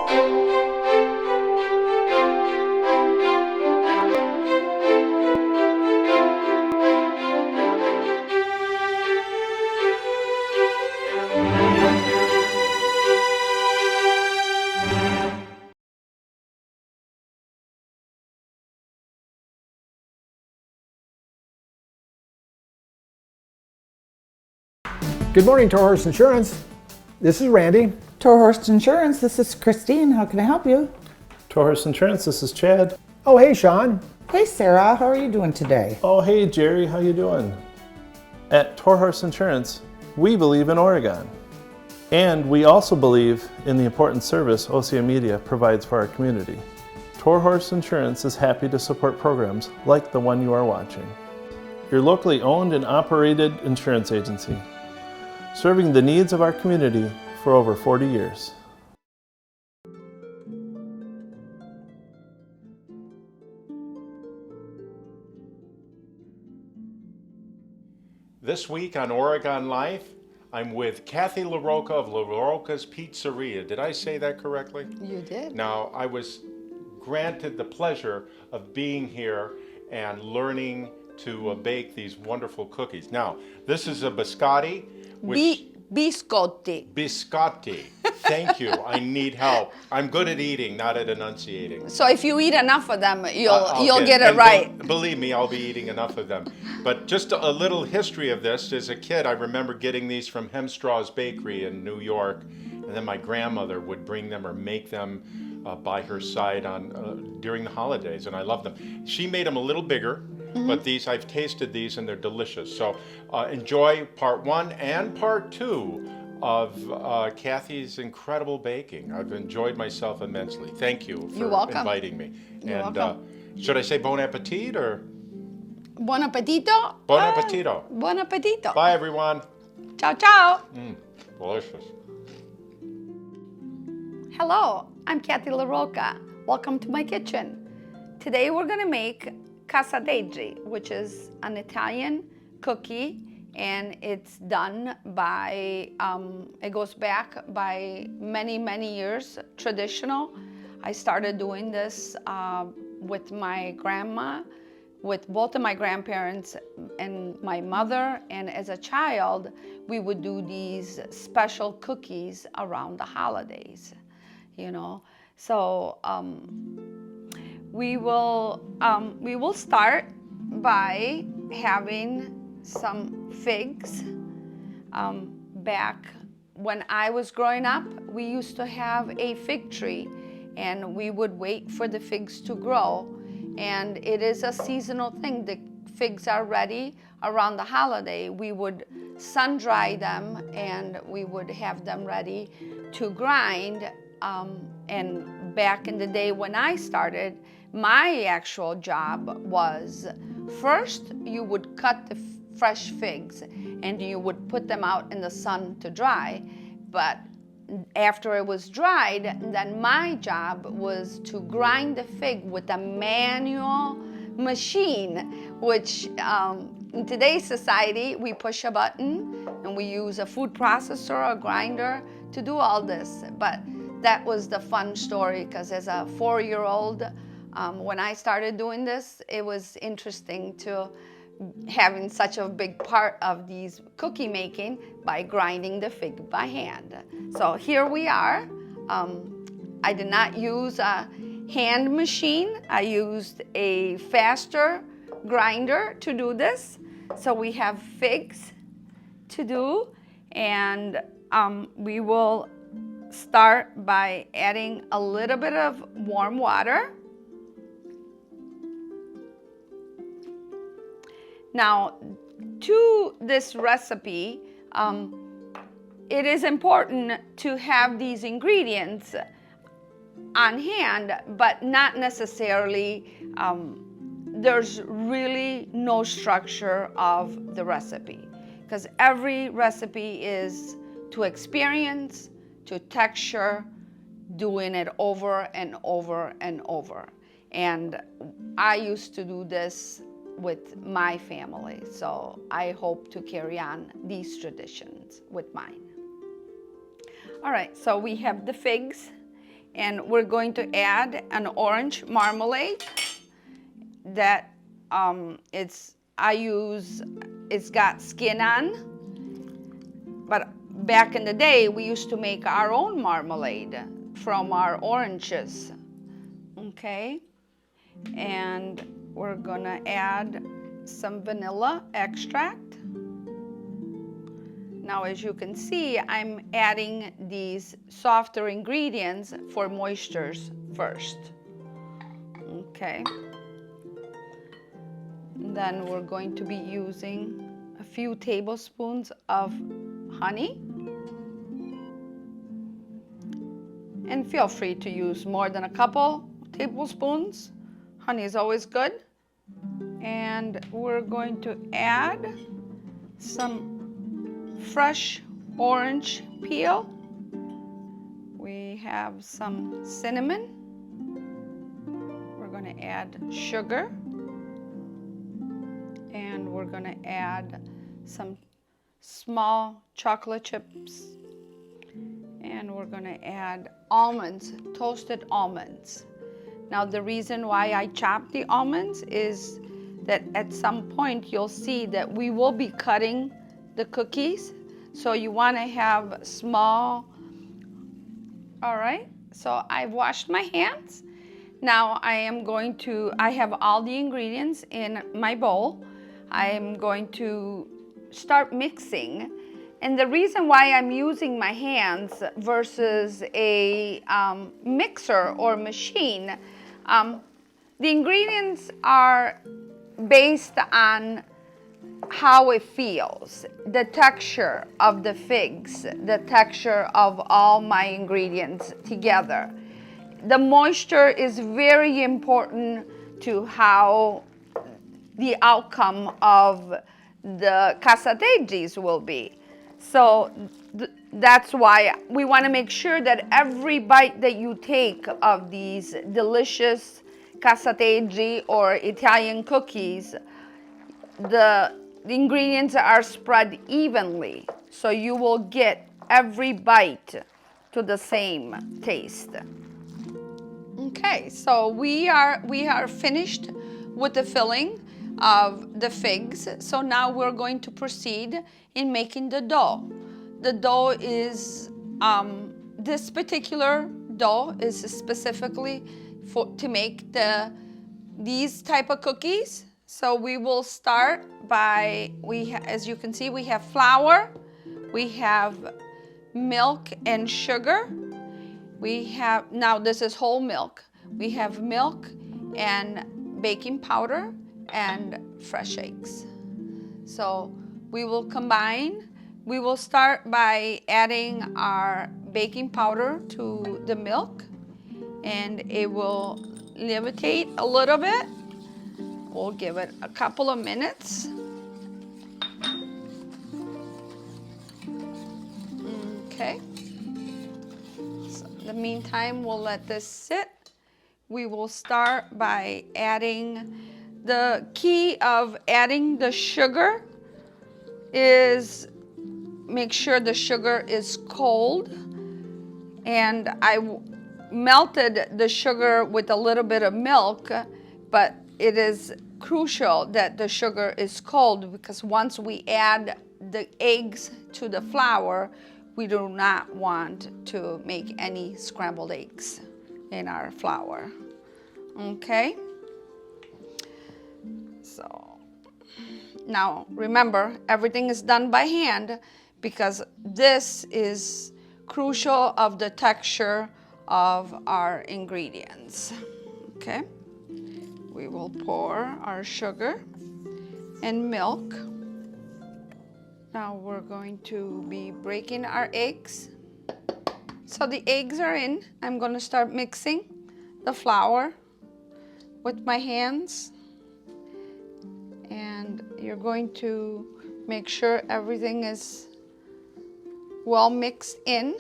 Good morning, Toro Horse Insurance. This is Randy. Toro Horse Insurance, this is Christine. How can I help you? Toro Horse Insurance, this is Chad. Oh, hey, Sean. Hey, Sarah. How are you doing today? Oh, hey, Jerry. How you doing? At Toro Horse Insurance, we believe in Oregon. And we also believe in the important service OCAmedia provides for our community. Toro Horse Insurance is happy to support programs like the one you are watching. Your locally owned and operated insurance agency, serving the needs of our community for over 40 years. This week on Oregon Life, I'm with Cathy LaRocca of LaRocca's Pizzeria. Did I say that correctly? You did. Now, I was granted the pleasure of being here and learning to bake these wonderful cookies. Now, this is a biscotti, which... Biscotti. Biscotti. Thank you. I need help. I'm good at eating, not at enunciating. So if you eat enough of them, you'll get it right. Believe me, I'll be eating enough of them. But just a little history of this. As a kid, I remember getting these from Hemstraw's Bakery in New York, and then my grandmother would bring them or make them by her side on during the holidays, and I love them. She made them a little bigger. But these, I've tasted these and they're delicious. So enjoy part 1 and part 2 of Cathy's incredible baking. I've enjoyed myself immensely. Thank you for inviting me. You're welcome. Should I say bon appetit or? Buon appetito. Bon appetito. Buon appetito. Bye everyone. Ciao, ciao. Delicious. Hello, I'm Cathy LaRocca. Welcome to my kitchen. Today we're gonna make casadeggi, which is an Italian cookie, and it's done by, it goes back by many, many years, traditional. I started doing this with my grandma, with both of my grandparents and my mother, and as a child, we would do these special cookies around the holidays, you know. So, we will start by having some figs. Back when I was growing up, we used to have a fig tree, and we would wait for the figs to grow. And it is a seasonal thing. The figs are ready around the holiday. We would sun dry them, and we would have them ready to grind. And back in the day when I started, my actual job was, first you would cut the fresh figs and you would put them out in the sun to dry. But after it was dried, then my job was to grind the fig with a manual machine, which in today's society, we push a button and we use a food processor or a grinder to do all this. But that was the fun story, because as a 4-year-old, when I started doing this, it was interesting to having such a big part of these cookie making by grinding the fig by hand. So here we are. I did not use a hand machine. I used a faster grinder to do this. So we have figs to do, and we will start by adding a little bit of warm water. Now, to this recipe, it is important to have these ingredients on hand, but not necessarily, there's really no structure of the recipe, because every recipe is to experience, to texture, doing it over and over and over. And I used to do this with my family, so I hope to carry on these traditions with mine. All right, so we have the figs, And we're going to add an orange marmalade that it's got skin on. But back in the day, we used to make our own marmalade from our oranges. Okay, and we're gonna add some vanilla extract. Now, as you can see, I'm adding these softer ingredients for moistures first. Okay. Then we're going to be using a few tablespoons of honey. And feel free to use more than a couple tablespoons. Honey is always good. And we're going to add some fresh orange peel. We have some cinnamon. We're going to add sugar. And we're going to add some small chocolate chips. And we're going to add almonds, toasted almonds. Now, the reason why I chopped the almonds is that at some point you'll see that we will be cutting the cookies. So you want to have small. All right, so I've washed my hands. Now I have all the ingredients in my bowl. I am going to start mixing. And the reason why I'm using my hands versus a mixer or machine, the ingredients are based on how it feels, the texture of the figs, the texture of all my ingredients together. The moisture is very important to how the outcome of the casateggi's will be. So that's why we want to make sure that every bite that you take of these delicious casateggi or Italian cookies, the ingredients are spread evenly, so you will get every bite to the same taste. Okay, so we are finished with the filling of the figs. So now we're going to proceed in making the dough. The dough is, this particular dough is specifically to make these type of cookies. So we will start by, as you can see, we have flour, we have milk and sugar. Now this is whole milk. We have milk and baking powder and fresh eggs. So we will combine. We will start by adding our baking powder to the milk, and it will levitate a little bit. We'll give it a couple of minutes. Okay. So in the meantime, we'll let this sit. We will start by adding, the key of adding the sugar is make sure the sugar is cold. And I melted the sugar with a little bit of milk, but it is crucial that the sugar is cold, because once we add the eggs to the flour, we do not want to make any scrambled eggs in our flour. Okay? So now remember, everything is done by hand, because this is crucial of the texture of our ingredients. Okay? We will pour our sugar and milk. Now we're going to be breaking our eggs. So the eggs are in. I'm going to start mixing the flour with my hands. And you're going to make sure everything is well mixed in.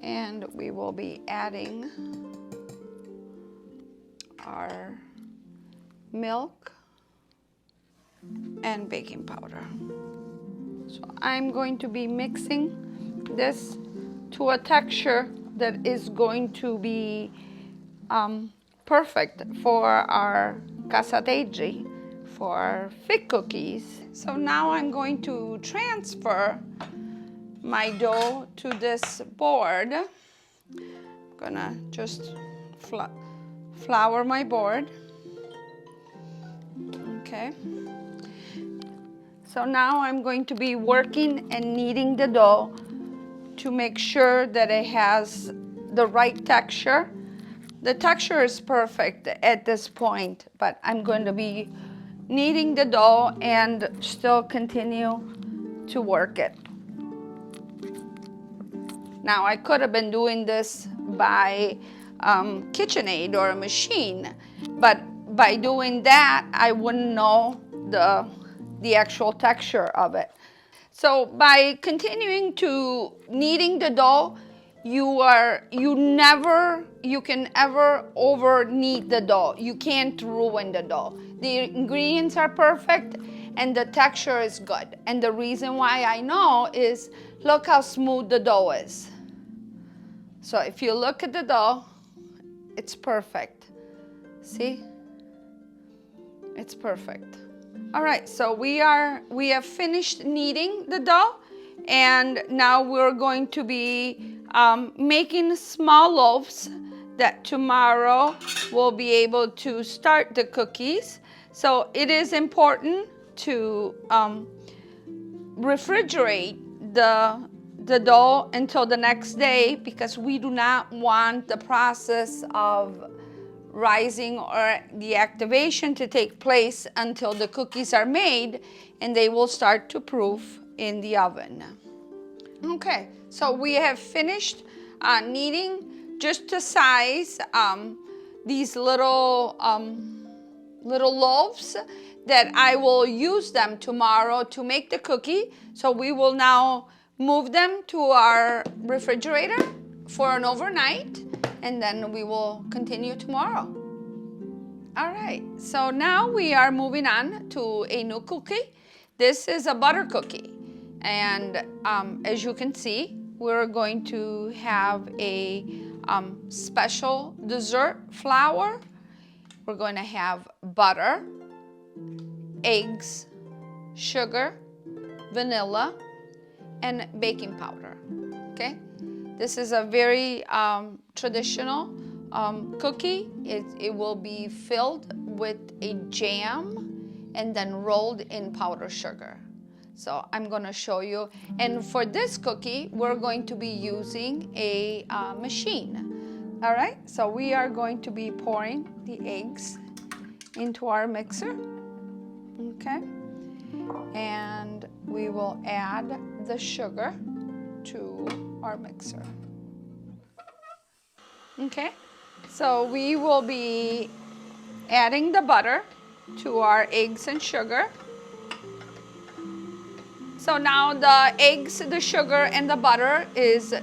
And we will be adding our milk and baking powder. So I'm going to be mixing this to a texture that is going to be perfect for our casadeggi, for our fig cookies. So now I'm going to transfer my dough to this board. I'm gonna just flour my board. Okay. So now I'm going to be working and kneading the dough to make sure that it has the right texture. The texture is perfect at this point, but I'm going to be kneading the dough and still continue to work it. Now I could have been doing this by KitchenAid or a machine, but by doing that I wouldn't know the actual texture of it. So by continuing to kneading the dough, you can ever over knead the dough. You can't ruin the dough. The ingredients are perfect and the texture is good. And the reason why I know is look how smooth the dough is. So if you look at the dough, it's perfect. See? It's perfect. All right, so we have finished kneading the dough, and now we're going to be making small loaves that tomorrow we'll be able to start the cookies. So it is important to refrigerate the dough until the next day, because we do not want the process of rising or the activation to take place until the cookies are made and they will start to proof in the oven. Okay, so we have finished kneading just to size these little loaves that I will use them tomorrow to make the cookie. So we will now move them to our refrigerator for an overnight, and then we will continue tomorrow. All right, so now we are moving on to a new cookie. This is a butter cookie, and as you can see, we're going to have a special dessert flour. We're going to have butter, eggs, sugar, vanilla, and baking powder. Okay, this is a very traditional cookie. It will be filled with a jam and then rolled in powdered sugar. So I'm going to show you. And for this cookie, we're going to be using a machine. All right, so we are going to be pouring the eggs into our mixer. Okay, and we will add the sugar to our mixer. Okay, so we will be adding the butter to our eggs and sugar. So now the eggs, the sugar, and the butter is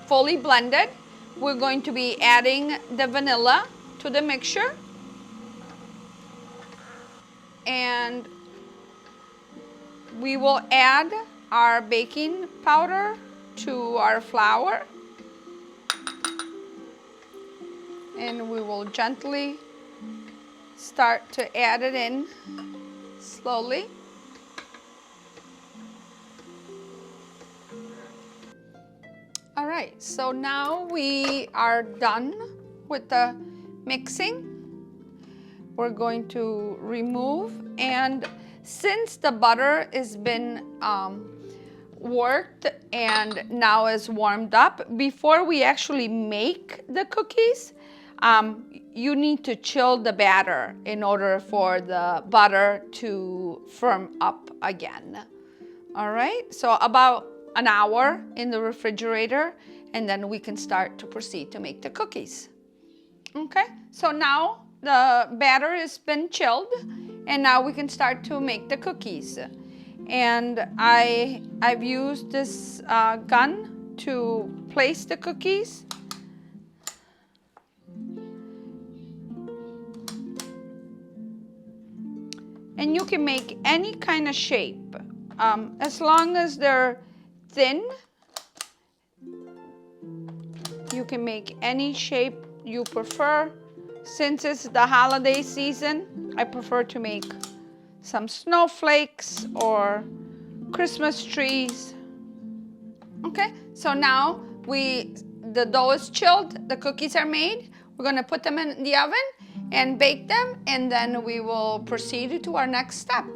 fully blended. We're going to be adding the vanilla to the mixture. And we will add our baking powder to our flour. And we will gently start to add it in slowly. All right, so now we are done with the mixing. We're going to remove, and since the butter has been worked and now is warmed up, before we actually make the cookies, you need to chill the batter in order for the butter to firm up again. All right, so about an hour in the refrigerator, and then we can start to proceed to make the cookies. Okay, so now the batter has been chilled, and now we can start to make the cookies. And I've used this gun to place the cookies. And you can make any kind of shape, as long as they're thin. can make any shape you prefer. Since it's the holiday season, I prefer to make some snowflakes or Christmas trees. Okay, so now the dough is chilled, the cookies are made. We're gonna put them in the oven and bake them, and then we will proceed to our next step.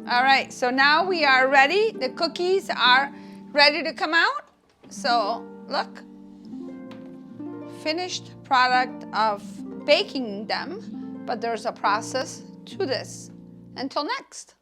All right, so now we are ready. The cookies are ready to come out. So look, finished product of baking them, but there's a process to this. Until next.